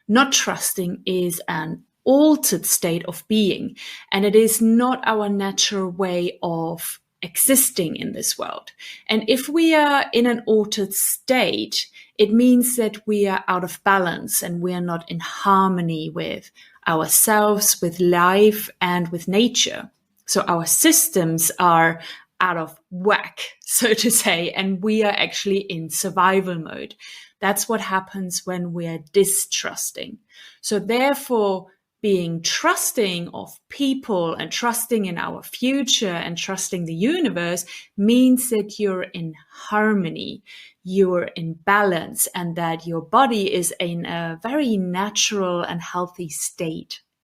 Not trusting is an altered state of being, and it is not our natural way of existing in this world. And if we are in an altered state, it means that we are out of balance and we are not in harmony with ourselves, with life, and with nature. So our systems are out of whack, so to say, and we are actually in survival mode. That's what happens when we are distrusting. So therefore, being trusting of people and trusting in our future and trusting the universe means that you're in harmony, you're in balance, and that your body is in a very natural and healthy state.